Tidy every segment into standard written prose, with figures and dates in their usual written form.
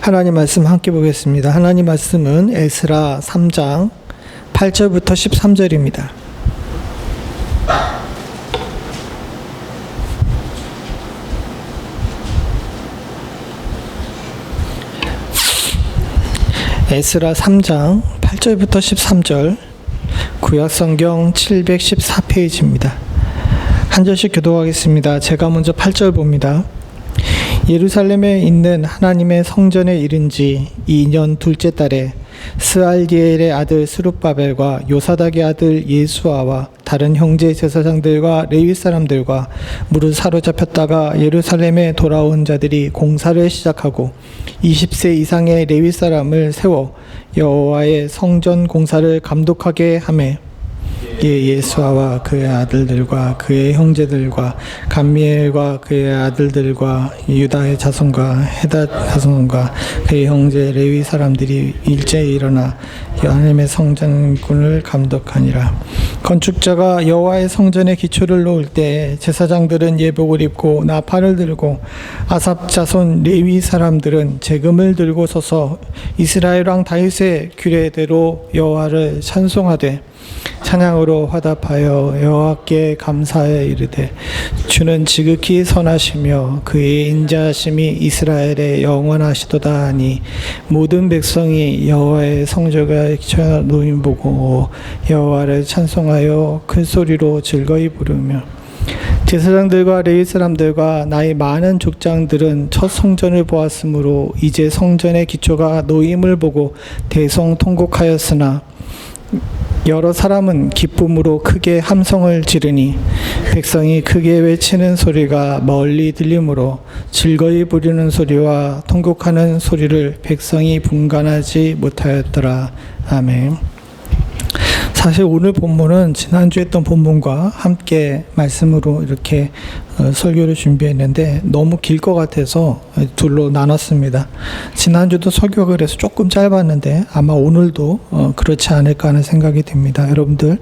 하나님 말씀 함께 보겠습니다. 하나님 말씀은 에스라 3장 8절부터 13절입니다. 에스라 3장 8절부터 13절, 구약성경 714페이지입니다. 한 절씩 교독하겠습니다. 제가 먼저 8절 봅니다. 예루살렘에 있는 하나님의 성전에 이른 지 2년 둘째 달에 스알디엘의 아들 스룹바벨과 요사닥의 아들 예수아와 다른 형제 제사장들과 레위 사람들과 무릇 사로잡혔다가 예루살렘에 돌아온 자들이 공사를 시작하고 20세 이상의 레위 사람을 세워 여호와의 성전 공사를 감독하게 하매 예수아와 그의 아들들과 그의 형제들과 감미엘과 그의 아들들과 유다의 자손과 헤다 자손과 그의 형제 레위 사람들이 일제히 일어나 하나님의 성전군을 감독하니라. 건축자가 여호와의 성전의 기초를 놓을 때 제사장들은 예복을 입고 나팔을 들고 아삽 자손 레위 사람들은 제금을 들고 서서 이스라엘 왕 다윗의 규례대로 여호와를 찬송하되 찬양으로 화답하여 여호와께 감사하여 이르되 주는 지극히 선하시며 그의 인자하심이 이스라엘에 영원하시도다 하니 모든 백성이 여호와의 성전에 놓임 보고 여호와를 찬송하여 큰 소리로 즐거이 부르며 제사장들과 레위 사람들과 나이 많은 족장들은 첫 성전을 보았으므로 이제 성전의 기초가 놓임을 보고 대성통곡하였으나 여러 사람은 기쁨으로 크게 함성을 지르니 백성이 크게 외치는 소리가 멀리 들리므로 즐거이 부르는 소리와 통곡하는 소리를 백성이 분간하지 못하였더라. 아멘. 사실 오늘 본문은 지난주에 했던 본문과 함께 말씀으로 이렇게 설교를 준비했는데 너무 길 것 같아서 둘로 나눴습니다. 지난주도 설교가 그래서 조금 짧았는데 아마 오늘도 그렇지 않을까 하는 생각이 듭니다. 여러분들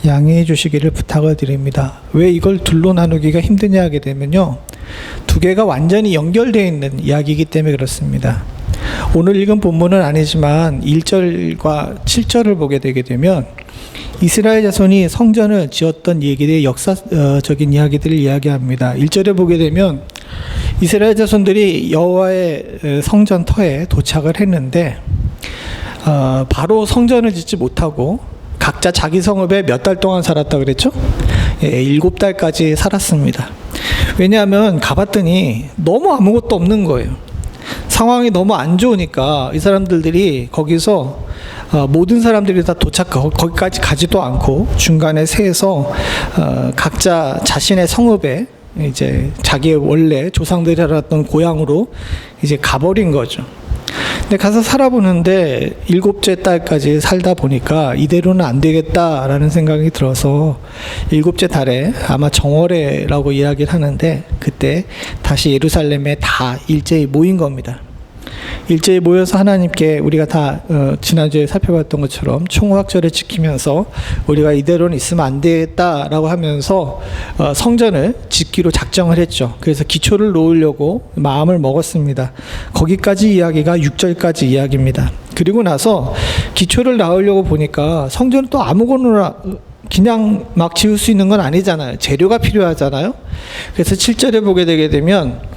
양해해 주시기를 부탁을 드립니다. 왜 이걸 둘로 나누기가 힘드냐 하게 되면요, 두 개가 완전히 연결되어 있는 이야기이기 때문에 그렇습니다. 오늘 읽은 본문은 아니지만 1절과 7절을 보게 되게 되면 이스라엘 자손이 성전을 지었던 얘기들의 역사적인 이야기들을 이야기합니다. 1절에 보게 되면 이스라엘 자손들이 여호와의 성전터에 도착을 했는데 바로 성전을 짓지 못하고 각자 자기 성읍에 몇 달 동안 살았다 그랬죠? 7달까지 살았습니다. 왜냐하면 가봤더니 너무 아무것도 없는 거예요. 상황이 너무 안 좋으니까 이 사람들이 거기서 모든 사람들이 다 거기까지 가지도 않고 중간에 세서 각자 자신의 성읍에 이제 자기의 원래 조상들이 살았던 고향으로 이제 가버린 거죠. 근데 가서 살아보는데 7째 달까지 살다 보니까 이대로는 안 되겠다라는 생각이 들어서 7째 달에 아마 정월회라고 이야기를 하는데 그때 다시 예루살렘에 다 일제히 모인 겁니다. 일제히 모여서 하나님께 우리가 다 지난주에 살펴봤던 것처럼 총각절을 지키면서 우리가 이대로는 있으면 안 되겠다라고 하면서 성전을 짓기로 작정을 했죠. 그래서 기초를 놓으려고 마음을 먹었습니다. 거기까지 이야기가 6절까지 이야기입니다. 그리고 나서 기초를 낳으려고 보니까 성전은 또 아무거나 그냥 막 지을 수 있는 건 아니잖아요. 재료가 필요하잖아요. 그래서 7절에 보게 되게 되면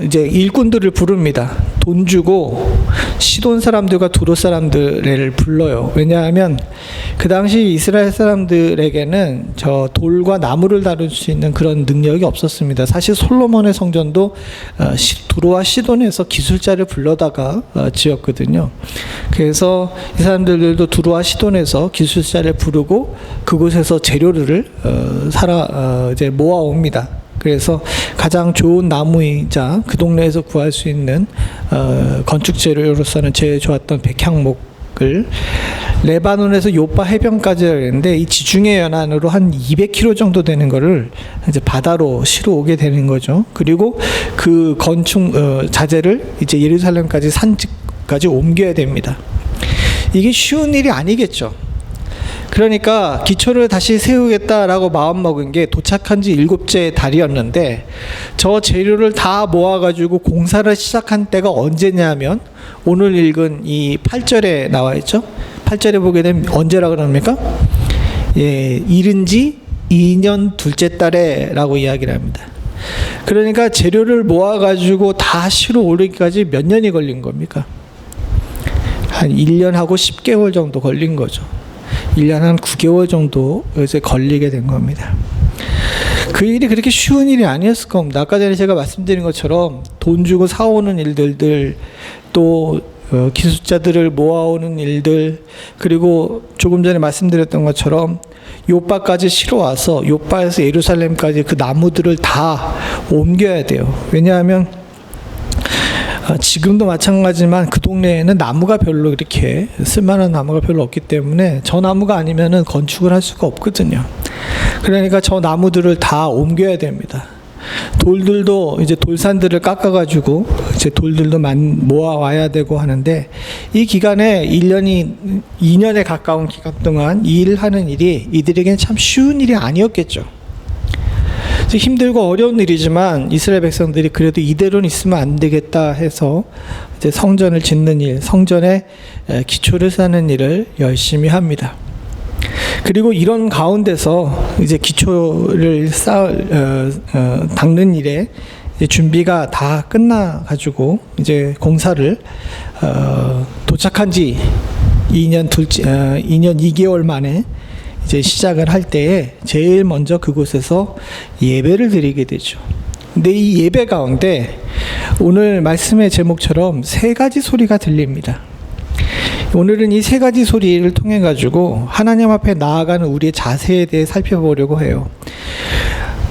이제 일꾼들을 부릅니다. 돈 주고 시돈 사람들과 두로 사람들을 불러요. 왜냐하면 그 당시 이스라엘 사람들에게는 저 돌과 나무를 다룰 수 있는 그런 능력이 없었습니다. 사실 솔로몬의 성전도 두로와 시돈에서 기술자를 불러다가 지었거든요. 그래서 이 사람들도 두로와 시돈에서 기술자를 부르고 그곳에서 재료를 이제 모아옵니다. 그래서 가장 좋은 나무이자 그 동네에서 구할 수 있는 건축 재료로서는 제일 좋았던 백향목을 레바논에서 요파 해변까지 했는데 이 지중해 연안으로 한 200km 정도 되는 거를 이제 바다로 실어 오게 되는 거죠. 그리고 그 건축 자재를 이제 예루살렘까지 산지까지 옮겨야 됩니다. 이게 쉬운 일이 아니겠죠. 그러니까 기초를 다시 세우겠다라고 마음먹은 게 도착한 지 7째 달이었는데, 저 재료를 다 모아가지고 공사를 시작한 때가 언제냐면 오늘 읽은 이 8절에 나와 있죠. 8절에 보게 되면 언제라 그럽니까? 예, 이른 지 2년 둘째 달에 라고 이야기를 합니다. 그러니까 재료를 모아가지고 다 실어 오르기까지 몇 년이 걸린 겁니까? 한 1년하고 10개월 정도 걸린 거죠. 1년 한 9개월 정도 이제 걸리게 된 겁니다. 그 일이 그렇게 쉬운 일이 아니었을 겁니다. 아까 전에 제가 말씀드린 것처럼 돈 주고 사오는 일들, 또 기술자들을 모아오는 일들, 그리고 조금 전에 말씀드렸던 것처럼 요바까지 실어와서 요바에서 예루살렘까지 그 나무들을 다 옮겨야 돼요. 왜냐하면 지금도 마찬가지지만 그 동네에는 나무가 별로 이렇게 쓸만한 나무가 별로 없기 때문에 저 나무가 아니면은 건축을 할 수가 없거든요. 그러니까 저 나무들을 다 옮겨야 됩니다. 돌들도 이제 돌산들을 깎아가지고 이제 돌들도 모아와야 되고 하는데, 이 기간에 2년에 가까운 기간 동안 이 일을 하는 일이 이들에게는 참 쉬운 일이 아니었겠죠. 힘들고 어려운 일이지만 이스라엘 백성들이 그래도 이대로는 있으면 안 되겠다 해서 이제 성전을 짓는 일, 성전의 기초를 쌓는 일을 열심히 합니다. 그리고 이런 가운데서 이제 기초를 닦는 일에 이제 준비가 다 끝나가지고 이제 공사를 도착한 지 2년 2개월 만에 이제 시작을 할 때에 제일 먼저 그곳에서 예배를 드리게 되죠. 근데 이 예배 가운데 오늘 말씀의 제목처럼 세 가지 소리가 들립니다. 오늘은 이 세 가지 소리를 통해 가지고 하나님 앞에 나아가는 우리의 자세에 대해 살펴보려고 해요.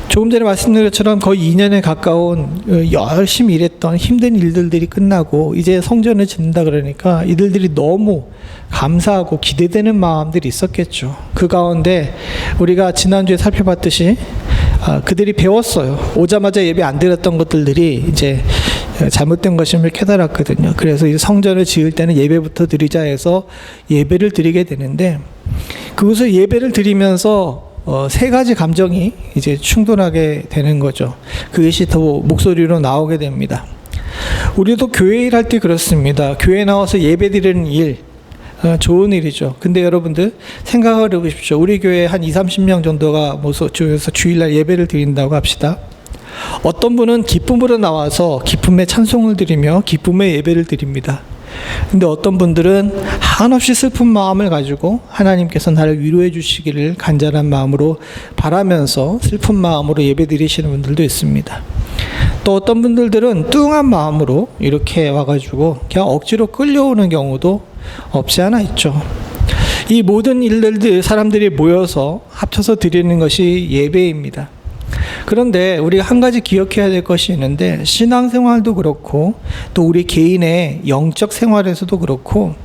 조금 전에 말씀드린 것처럼 거의 2년에 가까운 열심히 일했던 힘든 일들이 끝나고 이제 성전을 짓는다 그러니까 이들이 너무 감사하고 기대되는 마음들이 있었겠죠. 그 가운데 우리가 지난주에 살펴봤듯이 그들이 배웠어요. 오자마자 예배 안 드렸던 것들이 이제 잘못된 것임을 깨달았거든요. 그래서 이 성전을 지을 때는 예배부터 드리자 해서 예배를 드리게 되는데, 그것을 예배를 드리면서 세 가지 감정이 이제 충돌하게 되는 거죠. 그것이 더 목소리로 나오게 됩니다. 우리도 교회 일할 때 그렇습니다. 교회 나와서 예배 드리는 일, 좋은 일이죠. 근데 여러분들 생각을 해보십시오. 우리 교회에 한 20-30명 정도가 모여서 주일날 예배를 드린다고 합시다. 어떤 분은 기쁨으로 나와서 기쁨의 찬송을 드리며 기쁨의 예배를 드립니다. 근데 어떤 분들은 한없이 슬픈 마음을 가지고 하나님께서 나를 위로해 주시기를 간절한 마음으로 바라면서 슬픈 마음으로 예배 드리시는 분들도 있습니다. 또 어떤 분들은 뚱한 마음으로 이렇게 와가지고 그냥 억지로 끌려오는 경우도 없지 않아 있죠. 이 모든 일들 사람들이 모여서 합쳐서 드리는 것이 예배입니다. 그런데 우리가 한 가지 기억해야 될 것이 있는데, 신앙생활도 그렇고 또 우리 개인의 영적 생활에서도 그렇고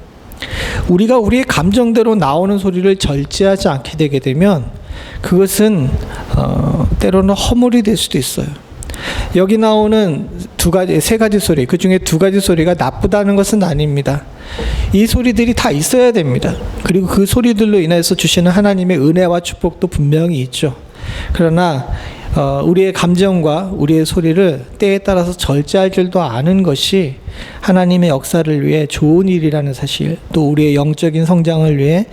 우리가 우리의 감정대로 나오는 소리를 절제하지 않게 되게 되면 그것은 때로는 허물이 될 수도 있어요. 여기 나오는 세 가지 소리, 그 중에 2가지 소리가 나쁘다는 것은 아닙니다. 이 소리들이 다 있어야 됩니다. 그리고 그 소리들로 인해서 주시는 하나님의 은혜와 축복도 분명히 있죠. 그러나 우리의 감정과 우리의 소리를 때에 따라서 절제할 줄도 아는 것이 하나님의 역사를 위해 좋은 일이라는 사실, 또 우리의 영적인 성장을 위해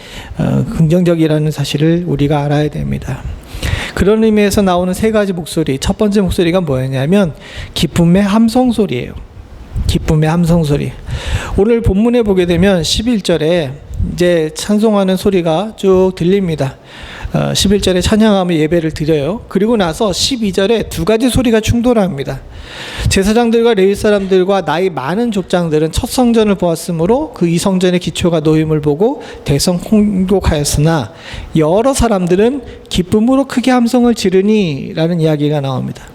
긍정적이라는 사실을 우리가 알아야 됩니다. 그런 의미에서 나오는 세 가지 목소리, 첫 번째 목소리가 뭐였냐면 기쁨의 함성 소리예요. 기쁨의 함성 소리. 오늘 본문에 보게 되면 11절에 이제 찬송하는 소리가 쭉 들립니다. 11절에 찬양하며 예배를 드려요. 그리고 나서 12절에 2가지 소리가 충돌합니다. 제사장들과 레위 사람들과 나이 많은 족장들은 첫 성전을 보았으므로 그 이 성전의 기초가 놓임을 보고 대성통곡하였으나 여러 사람들은 기쁨으로 크게 함성을 지르니 라는 이야기가 나옵니다.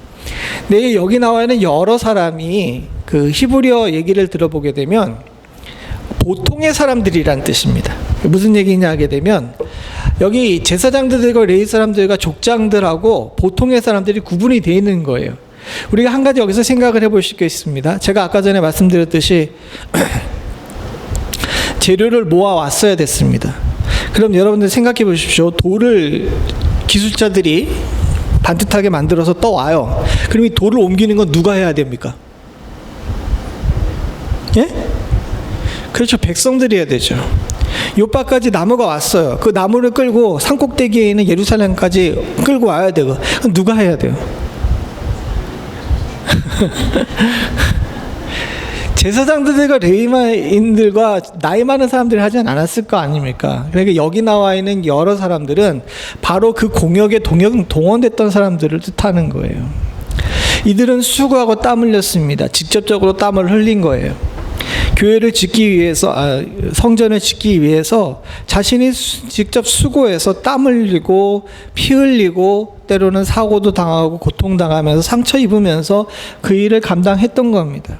네, 여기 나와 있는 여러 사람이 그 히브리어 얘기를 들어보게 되면 보통의 사람들이란 뜻입니다. 무슨 얘기냐 하게 되면 여기 제사장들과 레위 사람들과 족장들하고 보통의 사람들이 구분이 되어 있는 거예요. 우리가 한 가지 여기서 생각을 해보실 게 있습니다. 제가 아까 전에 말씀드렸듯이 재료를 모아 왔어야 됐습니다. 그럼 여러분들 생각해 보십시오. 돌을 기술자들이 반듯하게 만들어서 떠와요. 그럼 이 돌을 옮기는 건 누가 해야 됩니까? 예? 그렇죠. 백성들이 해야 되죠. 요바까지 나무가 왔어요. 그 나무를 끌고 산꼭대기에 있는 예루살렘까지 끌고 와야 되고, 그럼 누가 해야 돼요? 제사장들과 레위인들과 나이 많은 사람들이 하지 않았을 거 아닙니까? 그러니까 여기 나와 있는 여러 사람들은 바로 그 공역에 동원됐던 사람들을 뜻하는 거예요. 이들은 수고하고 땀 흘렸습니다. 직접적으로 땀을 흘린 거예요. 교회를 짓기 위해서, 성전을 짓기 위해서 자신이 직접 수고해서 땀 흘리고 피 흘리고 때로는 사고도 당하고 고통당하면서 상처 입으면서 그 일을 감당했던 겁니다.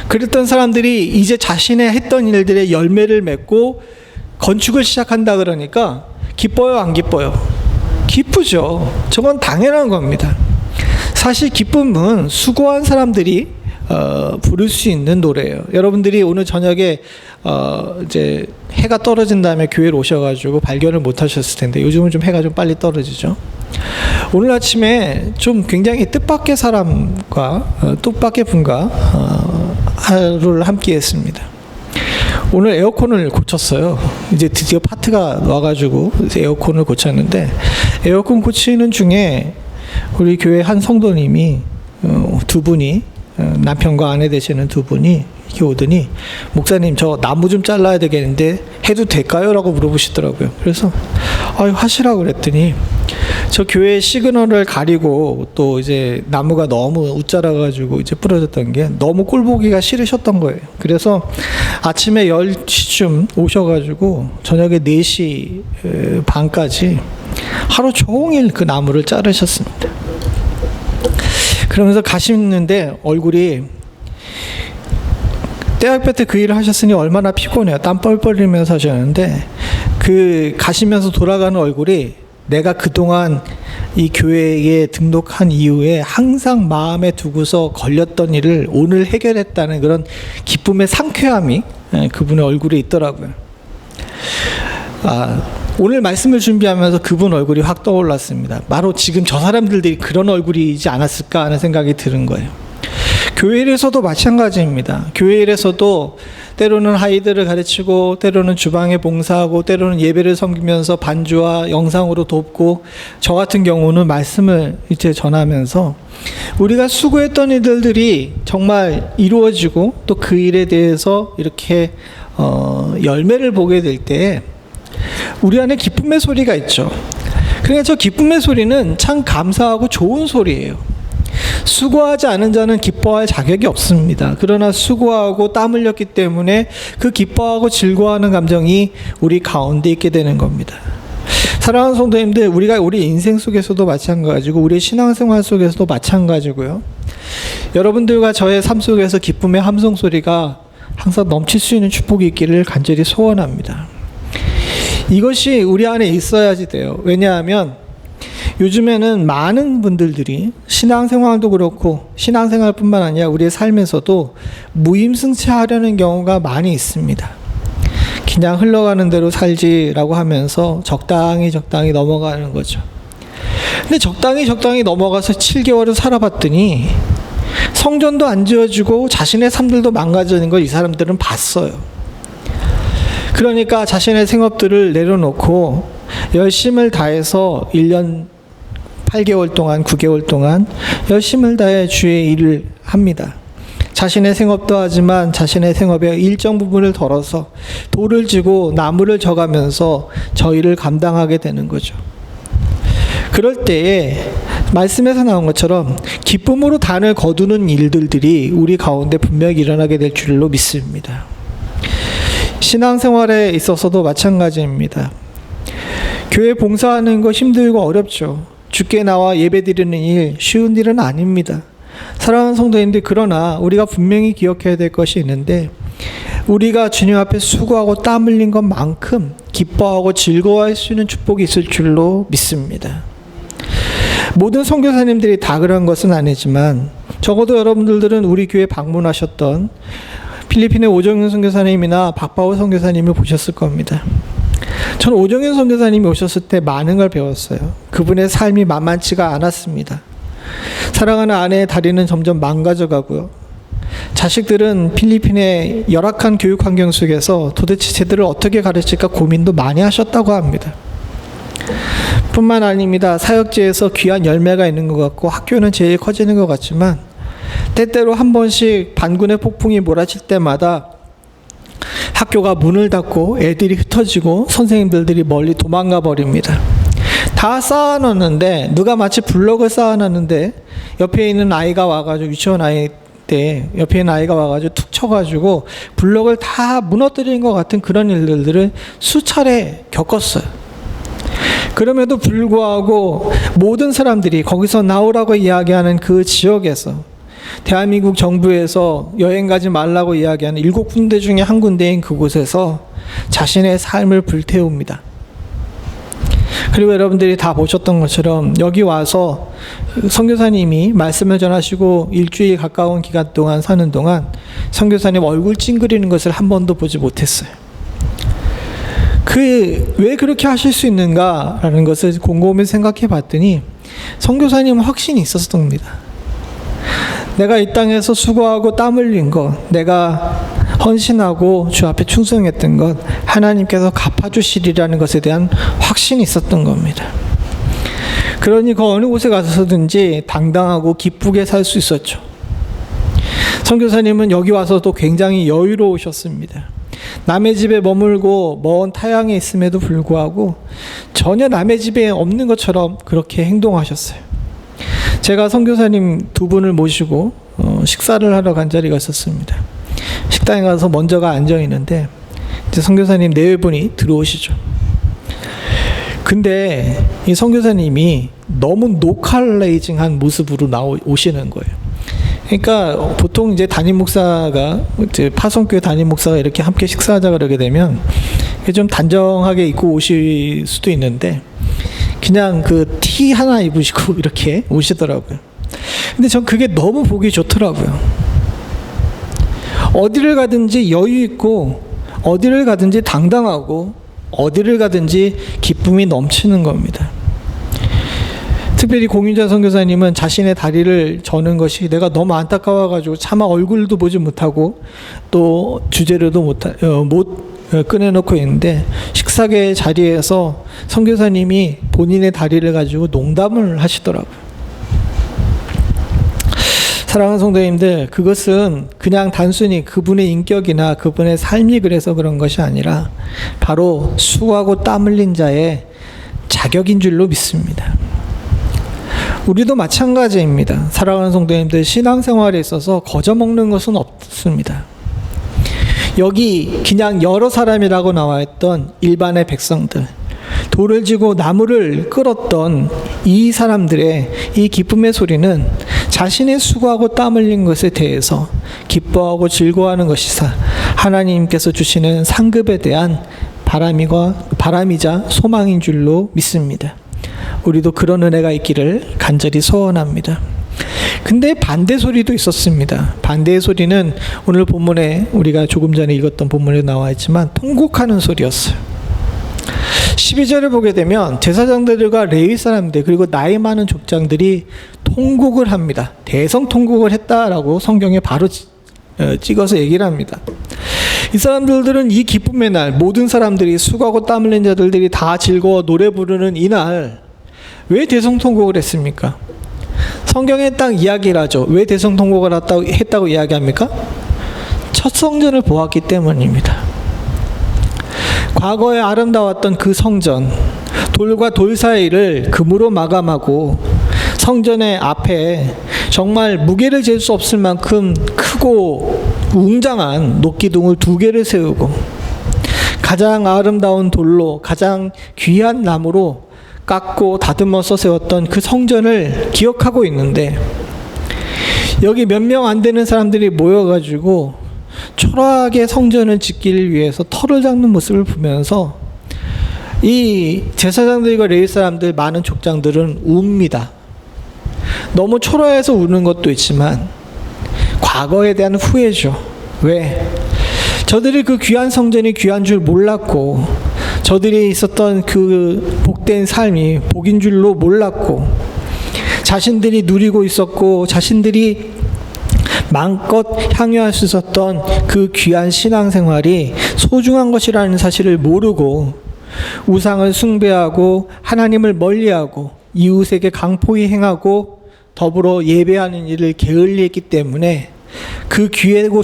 그랬던 사람들이 이제 자신의 했던 일들의 열매를 맺고 건축을 시작한다 그러니까 기뻐요, 안 기뻐요? 기쁘죠. 저건 당연한 겁니다. 사실 기쁨은 수고한 사람들이 부를 수 있는 노래예요. 여러분들이 오늘 저녁에 이제 해가 떨어진 다음에 교회로 오셔가지고 발견을 못 하셨을 텐데, 요즘은 좀 해가 좀 빨리 떨어지죠. 오늘 아침에 좀 굉장히 뜻밖의 사람과 뜻밖의 분과 하루를 함께 했습니다. 오늘 에어컨을 고쳤어요. 이제 드디어 파트가 와가지고 에어컨을 고쳤는데, 에어컨 고치는 중에 우리 교회 한 성도님이 두 분이, 남편과 아내 되시는 두 분이 이렇게 오더니, 목사님 저 나무 좀 잘라야 되겠는데 해도 될까요? 라고 물어보시더라고요. 그래서 하시라고 그랬더니, 저 교회 시그널을 가리고 또 이제 나무가 너무 웃자라가지고 이제 부러졌던 게 너무 꼴보기가 싫으셨던 거예요. 그래서 아침에 10시쯤 오셔가지고 저녁에 4시 반까지 하루 종일 그 나무를 자르셨습니다. 그러면서 가시는데 얼굴이, 대학교 때 그 일을 하셨으니 얼마나 피곤해요. 땀 뻘뻘 흘리면서 하셨는데, 그 가시면서 돌아가는 얼굴이 내가 그동안 이 교회에 등록한 이후에 항상 마음에 두고서 걸렸던 일을 오늘 해결했다는 그런 기쁨의 상쾌함이 그분의 얼굴에 있더라고요. 오늘 말씀을 준비하면서 그분 얼굴이 확 떠올랐습니다. 바로 지금 저 사람들이 그런 얼굴이지 않았을까 하는 생각이 드는 거예요. 교회 일에서도 마찬가지입니다. 교회 일에서도 때로는 아이들을 가르치고, 때로는 주방에 봉사하고, 때로는 예배를 섬기면서 반주와 영상으로 돕고, 저 같은 경우는 말씀을 이제 전하면서 우리가 수고했던 일들이 정말 이루어지고 또 그 일에 대해서 이렇게 열매를 보게 될 때 우리 안에 기쁨의 소리가 있죠. 그러니까 저 기쁨의 소리는 참 감사하고 좋은 소리예요. 수고하지 않은 자는 기뻐할 자격이 없습니다. 그러나 수고하고 땀 흘렸기 때문에 그 기뻐하고 즐거워하는 감정이 우리 가운데 있게 되는 겁니다. 사랑하는 성도님들, 우리가 우리 인생 속에서도 마찬가지고 우리 신앙생활 속에서도 마찬가지고요. 여러분들과 저의 삶 속에서 기쁨의 함성 소리가 항상 넘칠 수 있는 축복이 있기를 간절히 소원합니다. 이것이 우리 안에 있어야지 돼요. 왜냐하면 요즘에는 많은 분들이 신앙생활도 그렇고, 신앙생활뿐만 아니라 우리의 삶에서도 무임승차하려는 경우가 많이 있습니다. 그냥 흘러가는 대로 살지라고 하면서 적당히 넘어가는 거죠. 근데 적당히 넘어가서 7개월을 살아봤더니 성전도 안 지어지고 자신의 삶들도 망가지는 걸 이 사람들은 봤어요. 그러니까 자신의 생업들을 내려놓고 열심을 다해서 1년 8개월 동안, 9개월 동안 열심을 다해 주의 일을 합니다. 자신의 생업도 하지만 자신의 생업의 일정 부분을 덜어서 돌을 지고 나무를 져가면서 저 일을 감당하게 되는 거죠. 그럴 때에 말씀에서 나온 것처럼 기쁨으로 단을 거두는 일들이 우리 가운데 분명히 일어나게 될 줄로 믿습니다. 신앙생활에 있어서도 마찬가지입니다. 교회 봉사하는 거 힘들고 어렵죠. 주께 나와 예배드리는 일 쉬운 일은 아닙니다. 사랑하는 성도님들, 그러나 우리가 분명히 기억해야 될 것이 있는데, 우리가 주님 앞에 수고하고 땀 흘린 것만큼 기뻐하고 즐거워할 수 있는 축복이 있을 줄로 믿습니다. 모든 선교사님들이 다 그런 것은 아니지만 적어도 여러분들은 우리 교회 방문하셨던 필리핀의 오정윤 선교사님이나 박바오 선교사님을 보셨을 겁니다. 저는 오정현 선교사님이 오셨을 때 많은 걸 배웠어요. 그분의 삶이 만만치가 않았습니다. 사랑하는 아내의 다리는 점점 망가져 가고요. 자식들은 필리핀의 열악한 교육 환경 속에서 도대체 제대로 어떻게 가르칠까 고민도 많이 하셨다고 합니다. 뿐만 아닙니다. 사역지에서 귀한 열매가 있는 것 같고 학교는 제일 커지는 것 같지만 때때로 한 번씩 반군의 폭풍이 몰아칠 때마다 학교가 문을 닫고 애들이 흩어지고 선생님들이 멀리 도망가 버립니다. 다 쌓아놨는데 누가 마치 블럭을 쌓아놨는데 옆에 있는 아이가 와가지고 유치원 아이 때 옆에 있는 아이가 와가지고 툭 쳐가지고 블럭을 다 무너뜨리는 것 같은 그런 일들을 수차례 겪었어요. 그럼에도 불구하고 모든 사람들이 거기서 나오라고 이야기하는 그 지역에서 대한민국 정부에서 여행 가지 말라고 이야기하는 7군데 중에 한 군데인 그곳에서 자신의 삶을 불태웁니다. 그리고 여러분들이 다 보셨던 것처럼 여기 와서 선교사님이 말씀을 전하시고 일주일 가까운 기간 동안 사는 동안 선교사님 얼굴 찡그리는 것을 한 번도 보지 못했어요. 왜 그렇게 하실 수 있는가라는 것을 곰곰이 생각해 봤더니 선교사님은 확신이 있었던 겁니다. 내가 이 땅에서 수고하고 땀 흘린 것, 내가 헌신하고 주 앞에 충성했던 것 하나님께서 갚아주시리라는 것에 대한 확신이 있었던 겁니다. 그러니 그 어느 곳에 가서든지 당당하고 기쁘게 살 수 있었죠. 선교사님은 여기 와서도 굉장히 여유로우셨습니다. 남의 집에 머물고 먼 타향에 있음에도 불구하고 전혀 남의 집에 없는 것처럼 그렇게 행동하셨어요. 제가 선교사님 두 분을 모시고 식사를 하러 간 자리가 있었습니다. 식당에 가서 먼저가 앉아 있는데 이제 선교사님 네 분이 들어오시죠. 근데 이 선교사님이 너무 노칼레이징한 모습으로 오시는 거예요. 그러니까 보통 이제 담임 목사가 이제 파송교회 담임 목사가 이렇게 함께 식사하자 그러게 되면 좀 단정하게 입고 오실 수도 있는데 그냥 그 티 하나 입으시고 이렇게 오시더라고요. 근데 전 그게 너무 보기 좋더라고요. 어디를 가든지 여유 있고 어디를 가든지 당당하고 어디를 가든지 기쁨이 넘치는 겁니다. 특별히 공유자 선교사님은 자신의 다리를 저는 것이 내가 너무 안타까워가지고 차마 얼굴도 보지 못하고 또 주제로도 못 꺼내놓고 있는데 식사계 자리에서 선교사님이 본인의 다리를 가지고 농담을 하시더라고요. 사랑하는 성도님들, 그것은 그냥 단순히 그분의 인격이나 그분의 삶이 그래서 그런 것이 아니라 바로 수고하고 땀 흘린 자의 자격인 줄로 믿습니다. 우리도 마찬가지입니다. 사랑하는 성도님들, 신앙생활에 있어서 거저먹는 것은 없습니다. 여기 그냥 여러 사람이라고 나와 있던 일반의 백성들, 돌을 지고 나무를 끌었던 이 사람들의 이 기쁨의 소리는 자신의 수고하고 땀 흘린 것에 대해서 기뻐하고 즐거워하는 것이사 하나님께서 주시는 상급에 대한 바람이자 소망인 줄로 믿습니다. 우리도 그런 은혜가 있기를 간절히 소원합니다. 근데 반대 소리도 있었습니다. 반대의 소리는 오늘 본문에 우리가 조금 전에 읽었던 본문에 나와 있지만 통곡하는 소리였어요. 12절을 보게 되면 제사장들과 레위 사람들 그리고 나이 많은 족장들이 통곡을 합니다. 대성통곡을 했다라고 성경에 바로 찍어서 얘기를 합니다. 이 사람들은 이 기쁨의 날, 모든 사람들이 수고하고 땀 흘린 자들이 다 즐거워 노래 부르는 이날 왜 대성통곡을 했습니까? 성경에 딱 이야기를 하죠. 왜 대성통곡을 했다고 이야기합니까? 첫 성전을 보았기 때문입니다. 과거에 아름다웠던 그 성전, 돌과 돌 사이를 금으로 마감하고 성전의 앞에 정말 무게를 잴 수 없을 만큼 크고 웅장한 녹기둥을 2개를 세우고 가장 아름다운 돌로 가장 귀한 나무로 깎고 다듬어서 세웠던 그 성전을 기억하고 있는데 여기 몇 명 안 되는 사람들이 모여가지고 초라하게 성전을 짓기를 위해서 털을 잡는 모습을 보면서 이 제사장들과 레위 사람들 많은 족장들은 웁니다. 너무 초라해서 우는 것도 있지만 과거에 대한 후회죠. 왜? 저들이 그 귀한 성전이 귀한 줄 몰랐고 저들이 있었던 그 복된 삶이 복인 줄로 몰랐고, 자신들이 누리고 있었고 자신들이 마음껏 향유할 수 있었던 그 귀한 신앙생활이 소중한 것이라는 사실을 모르고 우상을 숭배하고 하나님을 멀리하고 이웃에게 강포히 행하고 더불어 예배하는 일을 게을리했기 때문에 그 귀하고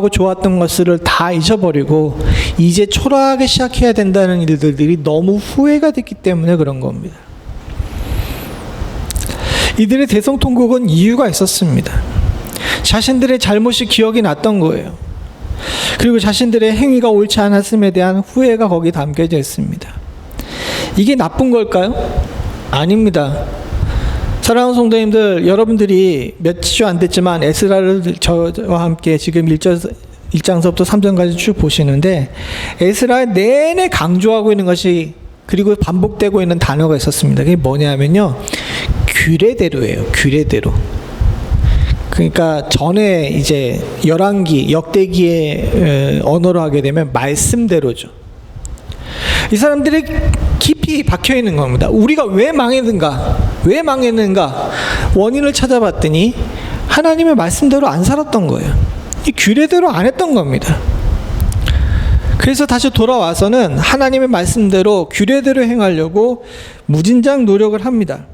좋았던 것을 다 잊어버리고 이제 초라하게 시작해야 된다는 일들이 너무 후회가 됐기 때문에 그런 겁니다. 이들의 대성통곡은 이유가 있었습니다. 자신들의 잘못이 기억이 났던 거예요. 그리고 자신들의 행위가 옳지 않았음에 대한 후회가 거기 담겨져 있습니다. 이게 나쁜 걸까요? 아닙니다. 사랑하는 성도님들, 여러분들이 몇 주 안 됐지만 에스라를 저와 함께 지금 1장서부터 3장까지 쭉 보시는데 에스라 내내 강조하고 있는 것이, 그리고 반복되고 있는 단어가 있었습니다. 그게 뭐냐면요, 규례대로예요. 규례대로. 그러니까 전에 이제 열왕기, 역대기의 언어로 하게 되면 말씀대로죠. 이 사람들이 깊이 박혀 있는 겁니다. 우리가 왜 망했는가 원인을 찾아봤더니 하나님의 말씀대로 안 살았던 거예요. 이 규례대로 안 했던 겁니다. 그래서 다시 돌아와서는 하나님의 말씀대로 규례대로 행하려고 무진장 노력을 합니다.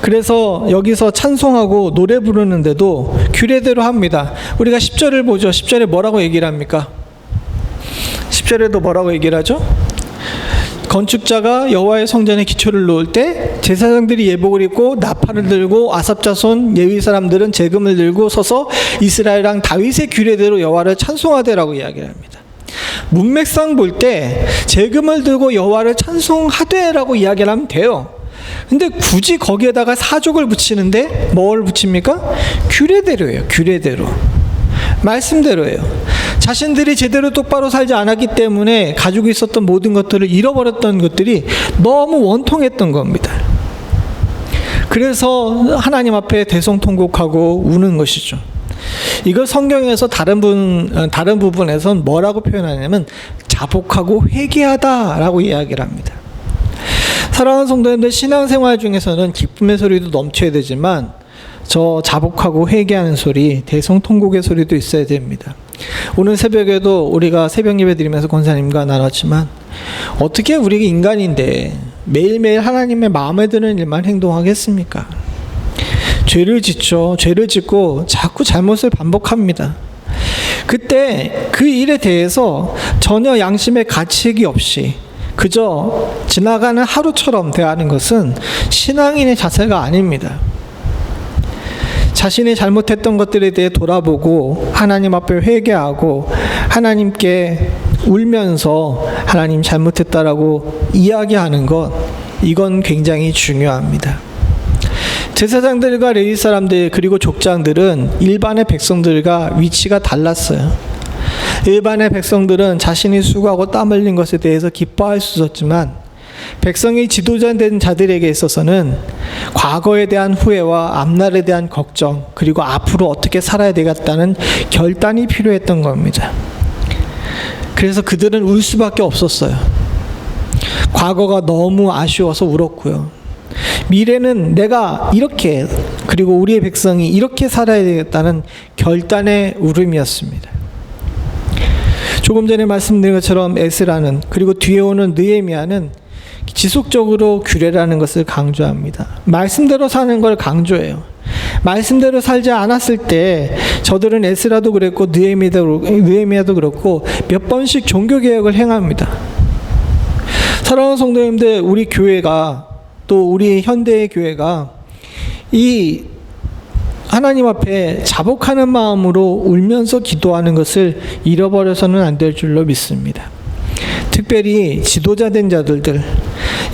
그래서 여기서 찬송하고 노래 부르는데도 규례대로 합니다. 우리가 10절을 보죠. 10절에 뭐라고 얘기를 합니까? 10절에도 뭐라고 얘기를 하죠? 건축자가 여호와의 성전에 기초를 놓을 때 제사장들이 예복을 입고 나팔을 들고 아삽 자손 레위 사람들은 제금을 들고 서서 이스라엘 왕 다윗의 규례대로 여호와를 찬송하되라고 이야기를 합니다. 문맥상 볼 때 제금을 들고 여호와를 찬송하되라고 이야기를 하면 돼요. 근데 굳이 거기에다가 사족을 붙이는데 뭘 붙입니까? 규례대로예요. 규례대로. 말씀대로예요. 자신들이 제대로 똑바로 살지 않았기 때문에 가지고 있었던 모든 것들을 잃어버렸던 것들이 너무 원통했던 겁니다. 그래서 하나님 앞에 대성통곡하고 우는 것이죠. 이걸 성경에서 다른 부분에선 뭐라고 표현하냐면 자복하고 회개하다라고 이야기를 합니다. 사랑하는 성도님들, 신앙생활 중에서는 기쁨의 소리도 넘쳐야 되지만 저 자복하고 회개하는 소리, 대성통곡의 소리도 있어야 됩니다. 오늘 새벽에도 우리가 새벽 예배 드리면서 권사님과 나눴지만 어떻게 우리가 인간인데 매일매일 하나님의 마음에 드는 일만 행동하겠습니까? 죄를 짓죠. 죄를 짓고 자꾸 잘못을 반복합니다. 그때 그 일에 대해서 전혀 양심의 가책이 없이 그저 지나가는 하루처럼 대하는 것은 신앙인의 자세가 아닙니다. 자신이 잘못했던 것들에 대해 돌아보고 하나님 앞에 회개하고 하나님께 울면서 하나님 잘못했다라고 이야기하는 것, 이건 굉장히 중요합니다. 제사장들과 레위 사람들 그리고 족장들은 일반의 백성들과 위치가 달랐어요. 일반의 백성들은 자신이 수고하고 땀 흘린 것에 대해서 기뻐할 수 있었지만 백성이 지도자 된 자들에게 있어서는 과거에 대한 후회와 앞날에 대한 걱정, 그리고 앞으로 어떻게 살아야 되겠다는 결단이 필요했던 겁니다. 그래서 그들은 울 수밖에 없었어요. 과거가 너무 아쉬워서 울었고요. 미래는 내가 이렇게, 그리고 우리의 백성이 이렇게 살아야 되겠다는 결단의 울음이었습니다. 조금 전에 말씀드린 것처럼 에스라는, 그리고 뒤에 오는 느헤미야는 지속적으로 규례라는 것을 강조합니다. 말씀대로 사는 걸 강조해요. 말씀대로 살지 않았을 때 저들은 에스라도 그랬고 느헤미야도 그렇고 몇 번씩 종교개혁을 행합니다. 사랑하는 성도님들, 우리 교회가, 또 우리 현대의 교회가 이 하나님 앞에 자복하는 마음으로 울면서 기도하는 것을 잃어버려서는 안 될 줄로 믿습니다. 특별히 지도자 된 자들들,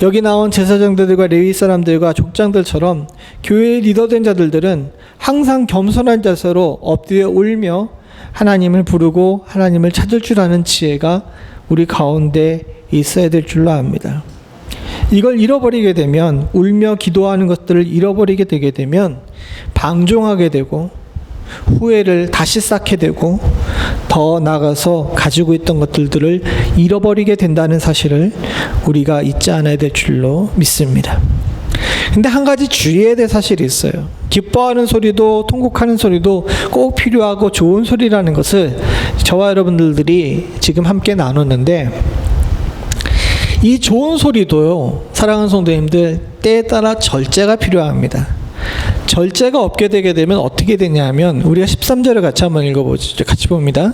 여기 나온 제사장들과 레위 사람들과 족장들처럼 교회의 리더 된 자들은 항상 겸손한 자세로 엎드려 울며 하나님을 부르고 하나님을 찾을 줄 아는 지혜가 우리 가운데 있어야 될 줄로 압니다. 이걸 잃어버리게 되면, 울며 기도하는 것들을 잃어버리게 되게 되면 방종하게 되고 후회를 다시 쌓게 되고 더 나아가서 가지고 있던 것들을 잃어버리게 된다는 사실을 우리가 잊지 않아야 될 줄로 믿습니다. 근데 한 가지 주의해야 될 사실이 있어요. 기뻐하는 소리도 통곡하는 소리도 꼭 필요하고 좋은 소리라는 것을 저와 여러분들이 지금 함께 나눴는데, 이 좋은 소리도요, 사랑하는 성도님들, 때에 따라 절제가 필요합니다. 절제가 없게 되게 되면 어떻게 되냐면, 우리가 13절을 같이 한번 읽어보죠. 같이 봅니다.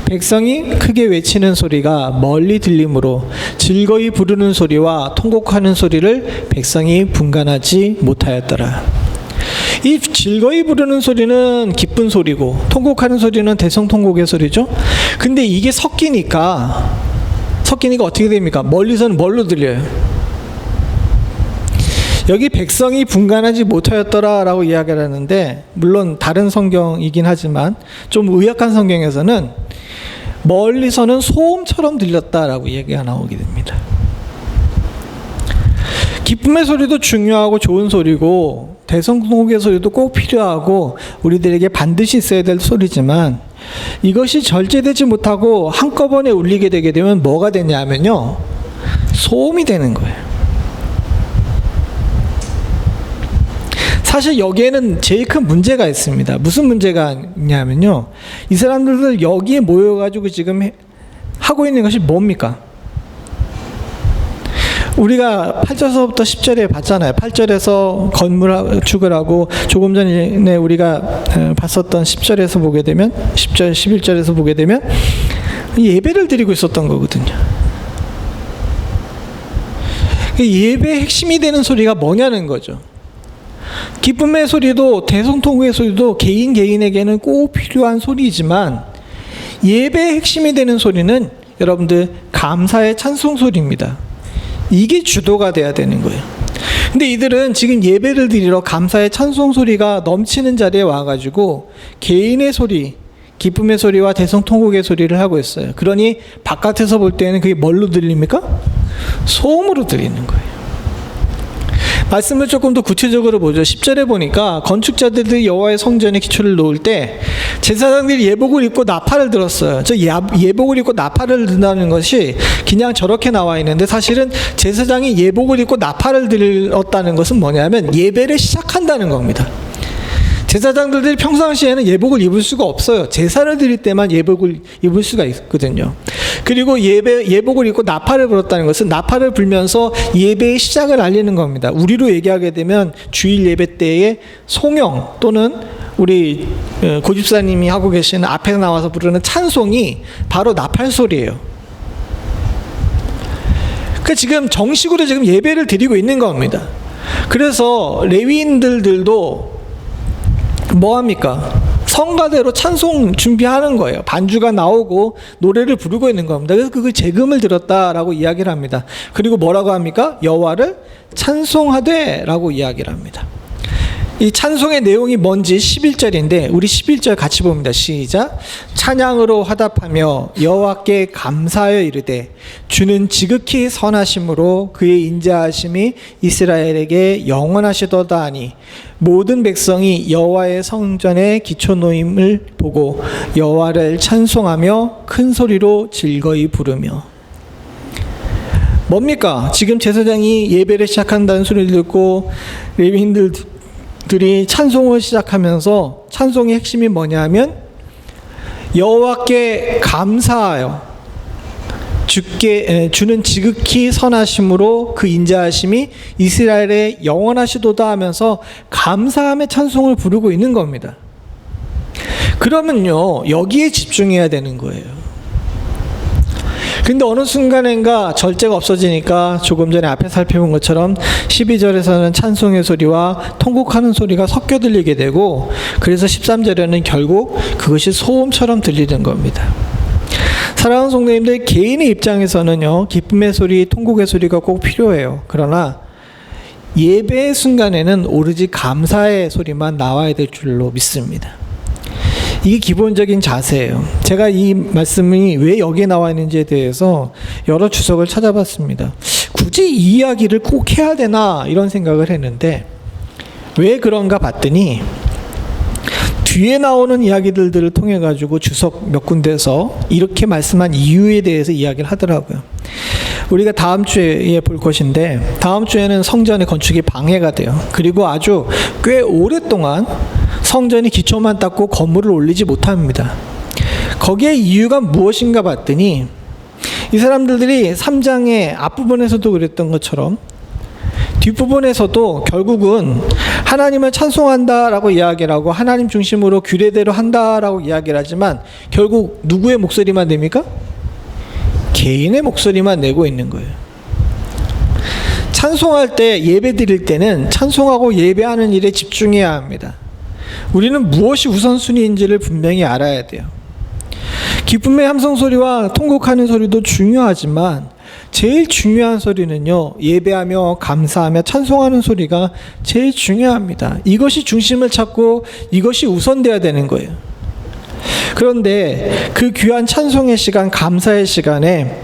백성이 크게 외치는 소리가 멀리 들리므로 즐거이 부르는 소리와 통곡하는 소리를 백성이 분간하지 못하였더라. 이 즐거이 부르는 소리는 기쁜 소리고 통곡하는 소리는 대성통곡의 소리죠. 근데 이게 섞이니까 어떻게 됩니까? 멀리서는 뭘로 들려요? 여기 백성이 분간하지 못하였더라 라고 이야기를 하는데, 물론 다른 성경이긴 하지만 좀 의역한 성경에서는 멀리서는 소음처럼 들렸다라고 얘기가 나오게 됩니다. 기쁨의 소리도 중요하고 좋은 소리고 대성통곡의 소리도 꼭 필요하고 우리들에게 반드시 있어야 될 소리지만, 이것이 절제되지 못하고 한꺼번에 울리게 되게 되면 뭐가 되냐면요, 소음이 되는 거예요. 사실 여기에는 제일 큰 문제가 있습니다. 무슨 문제가 있냐면요, 이 사람들도 여기에 모여가지고 지금 하고 있는 것이 뭡니까? 우리가 8절서부터 10절에 봤잖아요. 8절에서 건축을 하고, 조금 전에 우리가 봤었던 10절에서 보게 되면, 10절, 11절에서 보게 되면 예배를 드리고 있었던 거거든요. 예배의 핵심이 되는 소리가 뭐냐는 거죠. 기쁨의 소리도 대성통곡의 소리도 개인에게는 꼭 필요한 소리이지만, 예배의 핵심이 되는 소리는 여러분들 감사의 찬송 소리입니다. 이게 주도가 돼야 되는 거예요. 근데 이들은 지금 예배를 드리러 감사의 찬송 소리가 넘치는 자리에 와가지고 개인의 소리, 기쁨의 소리와 대성통곡의 소리를 하고 있어요. 그러니 바깥에서 볼 때는 그게 뭘로 들립니까? 소음으로 들리는 거예요. 말씀을 조금 더 구체적으로 보죠. 10절에 보니까 건축자들이 여호와의 성전에 기초를 놓을 때 제사장들이 예복을 입고 나팔을 들었어요. 저 예복을 입고 나팔을 든다는 것이 그냥 저렇게 나와 있는데, 사실은 제사장이 예복을 입고 나팔을 들었다는 것은 뭐냐면 예배를 시작한다는 겁니다. 제사장들이 평상시에는 예복을 입을 수가 없어요. 제사를 드릴 때만 예복을 입을 수가 있거든요. 그리고 예복을 입고 나팔을 불었다는 것은 나팔을 불면서 예배의 시작을 알리는 겁니다. 우리로 얘기하게 되면 주일 예배 때에 송영 또는 우리 고집사님이 하고 계시는 앞에 나와서 부르는 찬송이 바로 나팔 소리예요. 그 지금 정식으로 지금 예배를 드리고 있는 겁니다. 그래서 레위인들도 뭐합니까? 성가대로 찬송 준비하는 거예요. 반주가 나오고 노래를 부르고 있는 겁니다. 그래서 그걸 재금을 들었다라고 이야기를 합니다. 그리고 뭐라고 합니까? 여호와를 찬송하되 라고 이야기를 합니다. 이 찬송의 내용이 뭔지 11절인데 우리 11절 같이 봅니다. 시작. 찬양으로 화답하며 여호와께 감사하여 이르되 주는 지극히 선하심으로 그의 인자하심이 이스라엘에게 영원하시도다 하니 모든 백성이 여호와의 성전에 기초 놓임을 보고 여호와를 찬송하며 큰 소리로 즐거이 부르며. 뭡니까? 지금 제사장이 예배를 시작한다는 소리를 듣고 레위인들이 찬송을 시작하면서 찬송의 핵심이 뭐냐면 여호와께 감사하여 주는 지극히 선하심으로 그 인자하심이 이스라엘에 영원하시도다 하면서 감사함의 찬송을 부르고 있는 겁니다. 그러면요, 여기에 집중해야 되는 거예요. 근데 어느 순간인가 절제가 없어지니까 조금 전에 앞에 살펴본 것처럼 12절에서는 찬송의 소리와 통곡하는 소리가 섞여 들리게 되고, 그래서 13절에는 결국 그것이 소음처럼 들리는 겁니다. 사랑하는 성도님들, 개인의 입장에서는요, 기쁨의 소리, 통곡의 소리가 꼭 필요해요. 그러나 예배의 순간에는 오로지 감사의 소리만 나와야 될 줄로 믿습니다. 이게 기본적인 자세예요. 제가 이 말씀이 왜 여기에 나와 있는지에 대해서 여러 주석을 찾아봤습니다. 굳이 이 이야기를 꼭 해야 되나 이런 생각을 했는데 왜 그런가 봤더니 뒤에 나오는 이야기들을 통해 가지고 주석 몇 군데에서 이렇게 말씀한 이유에 대해서 이야기를 하더라고요. 우리가 다음 주에 볼 것인데, 다음 주에는 성전의 건축이 방해가 돼요. 그리고 아주 꽤 오랫동안 성전이 기초만 닦고 건물을 올리지 못합니다. 거기에 이유가 무엇인가 봤더니, 이 사람들이 3장의 앞부분에서도 그랬던 것처럼 뒷부분에서도 결국은 하나님을 찬송한다라고 이야기를 하고 하나님 중심으로 규례대로 한다라고 이야기를 하지만 결국 누구의 목소리만 냅니까? 개인의 목소리만 내고 있는 거예요. 찬송할 때, 예배 드릴 때는 찬송하고 예배하는 일에 집중해야 합니다. 우리는 무엇이 우선순위인지를 분명히 알아야 돼요. 기쁨의 함성 소리와 통곡하는 소리도 중요하지만 제일 중요한 소리는요, 예배하며 감사하며 찬송하는 소리가 제일 중요합니다. 이것이 중심을 찾고 이것이 우선돼야 되는 거예요. 그런데 그 귀한 찬송의 시간, 감사의 시간에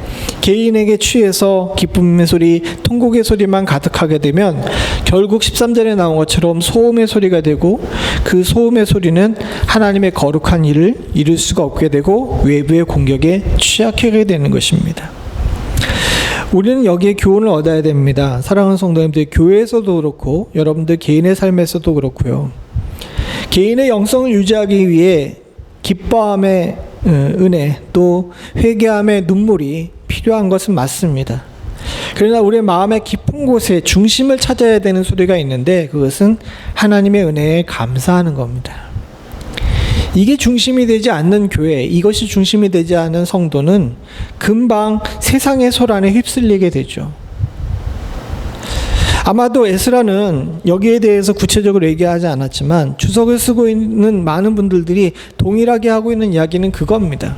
개인에게 취해서 기쁨의 소리, 통곡의 소리만 가득하게 되면 결국 13절에 나온 것처럼 소음의 소리가 되고, 그 소음의 소리는 하나님의 거룩한 일을 이룰 수가 없게 되고 외부의 공격에 취약하게 되는 것입니다. 우리는 여기에 교훈을 얻어야 됩니다. 사랑하는 성도님들, 교회에서도 그렇고 여러분들 개인의 삶에서도 그렇고요. 개인의 영성을 유지하기 위해 기뻐함의 은혜, 또 회개함의 눈물이 필요한 것은 맞습니다. 그러나 우리의 마음의 깊은 곳에 중심을 찾아야 되는 소리가 있는데, 그것은 하나님의 은혜에 감사하는 겁니다. 이게 중심이 되지 않는 교회, 이것이 중심이 되지 않은 성도는 금방 세상의 소란에 휩쓸리게 되죠. 아마도 에스라는 여기에 대해서 구체적으로 얘기하지 않았지만 주석을 쓰고 있는 많은 분들이 동일하게 하고 있는 이야기는 그겁니다.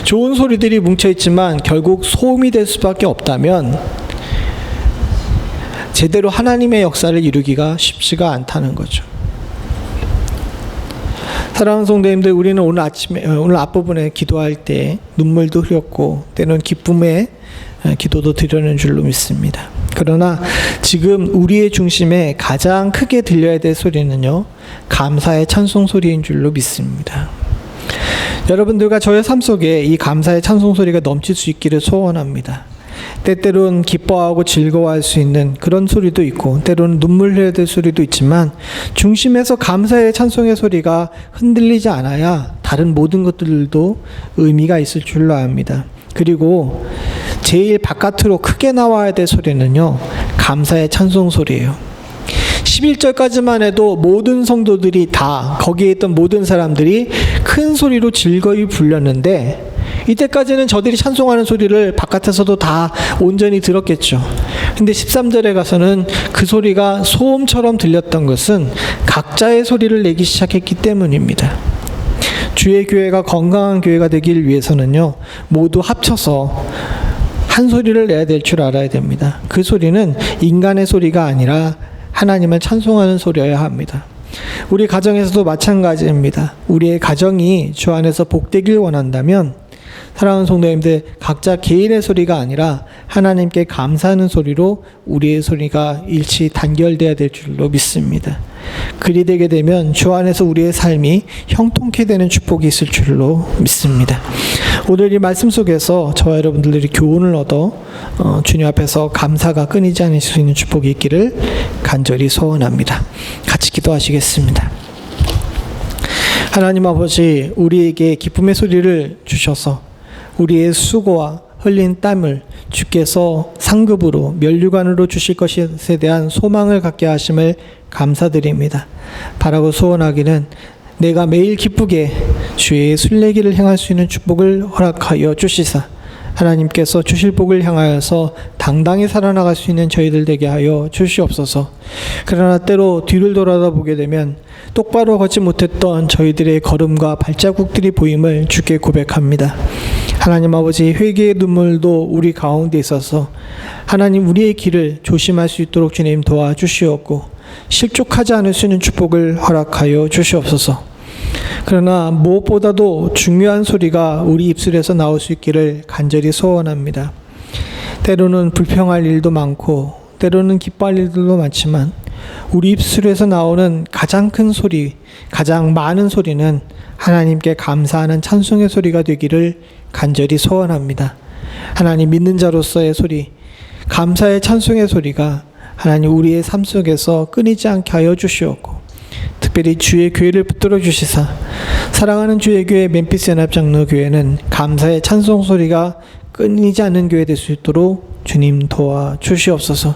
좋은 소리들이 뭉쳐있지만 결국 소음이 될 수밖에 없다면 제대로 하나님의 역사를 이루기가 쉽지가 않다는 거죠. 사랑하는 성도님들, 우리는 오늘 앞부분에 기도할 때 눈물도 흘렸고 때로는 기쁨의 기도도 드리는 줄로 믿습니다. 그러나 지금 우리의 중심에 가장 크게 들려야 될 소리는요, 감사의 찬송 소리인 줄로 믿습니다. 여러분들과 저의 삶 속에 이 감사의 찬송 소리가 넘칠 수 있기를 소원합니다. 때때로는 기뻐하고 즐거워할 수 있는 그런 소리도 있고 때로는 눈물 흘려야 될 소리도 있지만 중심에서 감사의 찬송의 소리가 흔들리지 않아야 다른 모든 것들도 의미가 있을 줄로 압니다. 그리고 제일 바깥으로 크게 나와야 될 소리는요, 감사의 찬송 소리예요. 11절까지만 해도 모든 성도들이 다, 거기에 있던 모든 사람들이 큰 소리로 즐거이 불렸는데, 이때까지는 저들이 찬송하는 소리를 바깥에서도 다 온전히 들었겠죠. 근데 13절에 가서는 그 소리가 소음처럼 들렸던 것은 각자의 소리를 내기 시작했기 때문입니다. 주의 교회가 건강한 교회가 되길 위해서는요, 모두 합쳐서 한 소리를 내야 될 줄 알아야 됩니다. 그 소리는 인간의 소리가 아니라 하나님을 찬송하는 소리여야 합니다. 우리 가정에서도 마찬가지입니다. 우리의 가정이 주 안에서 복되길 원한다면 사랑하는 성도님들, 각자 개인의 소리가 아니라 하나님께 감사하는 소리로 우리의 소리가 일치 단결돼야 될 줄로 믿습니다. 그리 되게 되면 주 안에서 우리의 삶이 형통케 되는 축복이 있을 줄로 믿습니다. 오늘 이 말씀 속에서 저와 여러분들이 교훈을 얻어 주님 앞에서 감사가 끊이지 않을 수 있는 축복이 있기를 간절히 소원합니다. 같이 기도하시겠습니다. 하나님 아버지, 우리에게 기쁨의 소리를 주셔서 우리의 수고와 흘린 땀을 주께서 상급으로 면류관으로 주실 것에 대한 소망을 갖게 하심을 감사드립니다. 바라고 소원하기는 내가 매일 기쁘게 주의 순례길을 행할 수 있는 축복을 허락하여 주시사 하나님께서 주실 복을 향하여서 당당히 살아나갈 수 있는 저희들 되게 하여 주시옵소서. 그러나 때로 뒤를 돌아보게 되면 똑바로 걷지 못했던 저희들의 걸음과 발자국들이 보임을 주께 고백합니다. 하나님 아버지, 회개의 눈물도 우리 가운데 있어서 하나님 우리의 길을 조심할 수 있도록 주님 도와주시옵고 실족하지 않을 수 있는 축복을 허락하여 주시옵소서. 그러나 무엇보다도 중요한 소리가 우리 입술에서 나올 수 있기를 간절히 소원합니다. 때로는 불평할 일도 많고 때로는 기뻐할 일들도 많지만 우리 입술에서 나오는 가장 큰 소리, 가장 많은 소리는 하나님께 감사하는 찬송의 소리가 되기를 간절히 소원합니다. 하나님 믿는 자로서의 소리, 감사의 찬송의 소리가 하나님 우리의 삶 속에서 끊이지 않게 하여 주시옵고, 특별히 주의 교회를 붙들어 주시사 사랑하는 주의 교회 멤피스 연합장로교회는 감사의 찬송 소리가 끊이지 않는 교회 될 수 있도록 주님 도와 주시옵소서.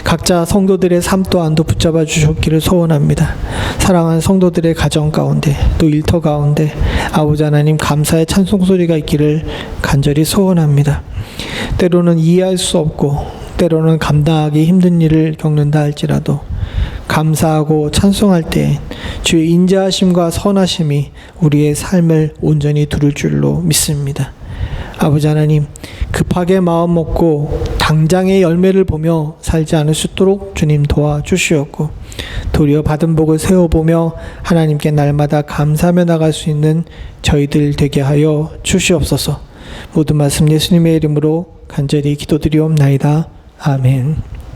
각자 성도들의 삶 또한도 붙잡아 주셨기를 소원합니다. 사랑하는 성도들의 가정 가운데 또 일터 가운데 아버지 하나님 감사의 찬송 소리가 있기를 간절히 소원합니다. 때로는 이해할 수 없고 때로는 감당하기 힘든 일을 겪는다 할지라도 감사하고 찬송할 때 주의 인자하심과 선하심이 우리의 삶을 온전히 두를 줄로 믿습니다. 아버지 하나님, 급하게 마음 먹고 당장의 열매를 보며 살지 않을 수 있도록 주님 도와주시옵고, 도리어 받은 복을 세워보며 하나님께 날마다 감사하며 나갈 수 있는 저희들 되게 하여 주시옵소서. 모든 말씀 예수님의 이름으로 간절히 기도드리옵나이다. 아멘.